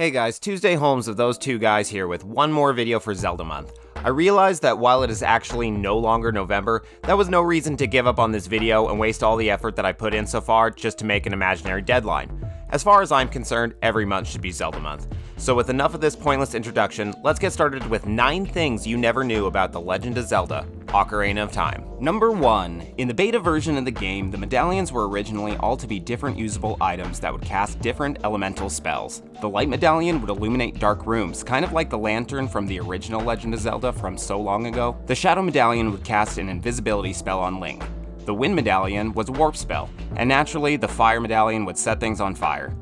Hey guys, Tuesday Holmes of those two guys here with one more video for Zelda month. I realized that while it is actually no longer November, that was no reason to give up on this video and waste all the effort that I put in so far just to make an imaginary deadline. As far as I'm concerned, every month should be Zelda month. So with enough of this pointless introduction, let's get started with 9 things you never knew about The Legend of Zelda: Ocarina of Time. Number 1. In the beta version of the game, the medallions were originally all to be different usable items that would cast different elemental spells. The light medallion would illuminate dark rooms, kind of like the lantern from the original Legend of Zelda from so long ago. The shadow medallion would cast an invisibility spell on Link. The wind medallion was a warp spell, and naturally the fire medallion would set things on fire.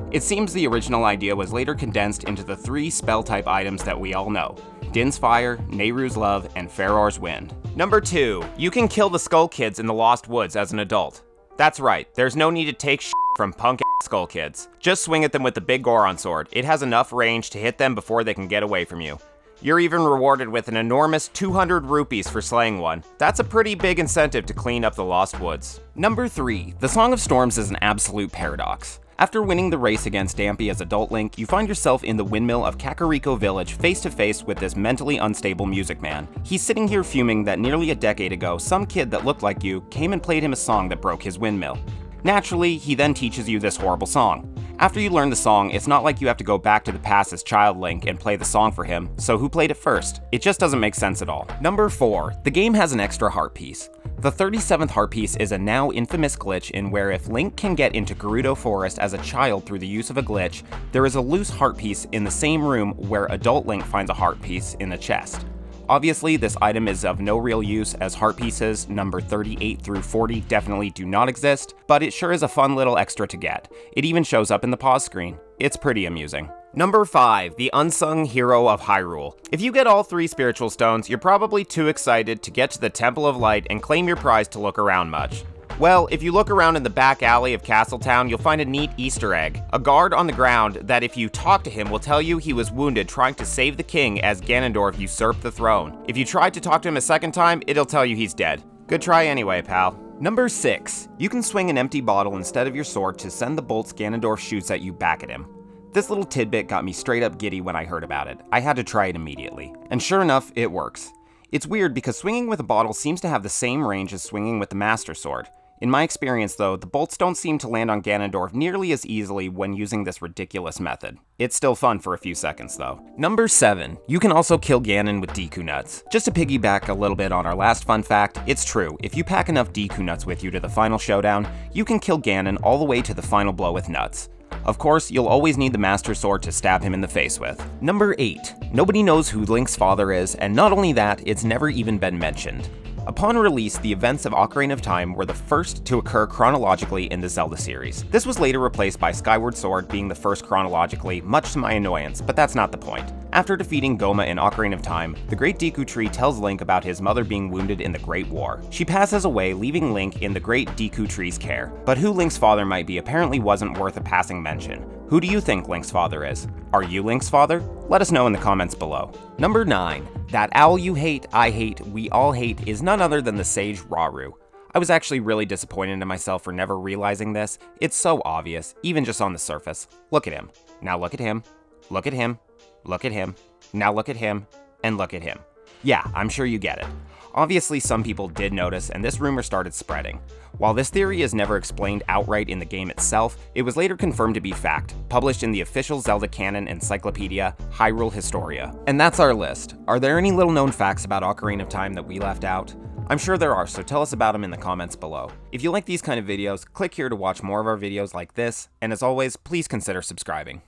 It seems the original idea was later condensed into the 3 spell type items that we all know: Din's Fire, Nehru's Love, and Faror's Wind. Number 2. You can kill the Skull Kids in the Lost Woods as an adult. That's right, there's no need to take shit from punk-ass Skull Kids. Just swing at them with the big Goron sword. It has enough range to hit them before they can get away from you. You're even rewarded with an enormous 200 rupees for slaying one. That's a pretty big incentive to clean up the Lost Woods. Number 3. The Song of Storms is an absolute paradox. After winning the race against Dampé as adult Link, you find yourself in the windmill of Kakariko Village face to face with this mentally unstable music man. He's sitting here fuming that nearly a decade ago, some kid that looked like you came and played him a song that broke his windmill. Naturally, he then teaches you this horrible song. After you learn the song, it's not like you have to go back to the past as Child Link and play the song for him, so who played it first? It just doesn't make sense at all. Number 4. The game has an extra heart piece. The 37th heart piece is a now infamous glitch in where if Link can get into Gerudo Forest as a child through the use of a glitch, there is a loose heart piece in the same room where adult Link finds a heart piece in the chest. Obviously, this item is of no real use as heart pieces number 38 through 40 definitely do not exist, but it sure is a fun little extra to get. It even shows up in the pause screen. It's pretty amusing. Number 5. The Unsung Hero of Hyrule. If you get all 3 spiritual stones, you're probably too excited to get to the Temple of Light and claim your prize to look around much. Well, if you look around in the back alley of Castletown, you'll find a neat Easter egg. A guard on the ground that if you talk to him will tell you he was wounded trying to save the king as Ganondorf usurped the throne. If you try to talk to him a second time, it'll tell you he's dead. Good try anyway, pal. Number 6. You can swing an empty bottle instead of your sword to send the bolts Ganondorf shoots at you back at him. This little tidbit got me straight up giddy when I heard about it. I had to try it immediately. And sure enough, it works. It's weird because swinging with a bottle seems to have the same range as swinging with the Master Sword. In my experience though, the bolts don't seem to land on Ganondorf nearly as easily when using this ridiculous method. It's still fun for a few seconds though. Number 7. You can also kill Ganon with Deku Nuts. Just to piggyback a little bit on our last fun fact, it's true, if you pack enough Deku Nuts with you to the final showdown, you can kill Ganon all the way to the final blow with Nuts. Of course, you'll always need the Master Sword to stab him in the face with. Number 8. Nobody knows who Link's father is, and not only that, it's never even been mentioned. Upon release, the events of Ocarina of Time were the first to occur chronologically in the Zelda series. This was later replaced by Skyward Sword being the first chronologically, much to my annoyance, but that's not the point. After defeating Goma in Ocarina of Time, the Great Deku Tree tells Link about his mother being wounded in the Great War. She passes away, leaving Link in the Great Deku Tree's care. But who Link's father might be apparently wasn't worth a passing mention. Who do you think Link's father is? Are you Link's father? Let us know in the comments below. Number 9. That owl you hate, I hate, we all hate is none other than the sage Rauru. I was actually really disappointed in myself for never realizing this. It's so obvious, even just on the surface. Look at him. Now look at him. Look at him. Look at him. Now look at him. And look at him. Yeah, I'm sure you get it. Obviously, some people did notice, and this rumor started spreading. While this theory is never explained outright in the game itself, it was later confirmed to be fact, published in the official Zelda canon encyclopedia, Hyrule Historia. And that's our list. Are there any little known facts about Ocarina of Time that we left out? I'm sure there are, so tell us about them in the comments below. If you like these kind of videos, click here to watch more of our videos like this, and as always, please consider subscribing.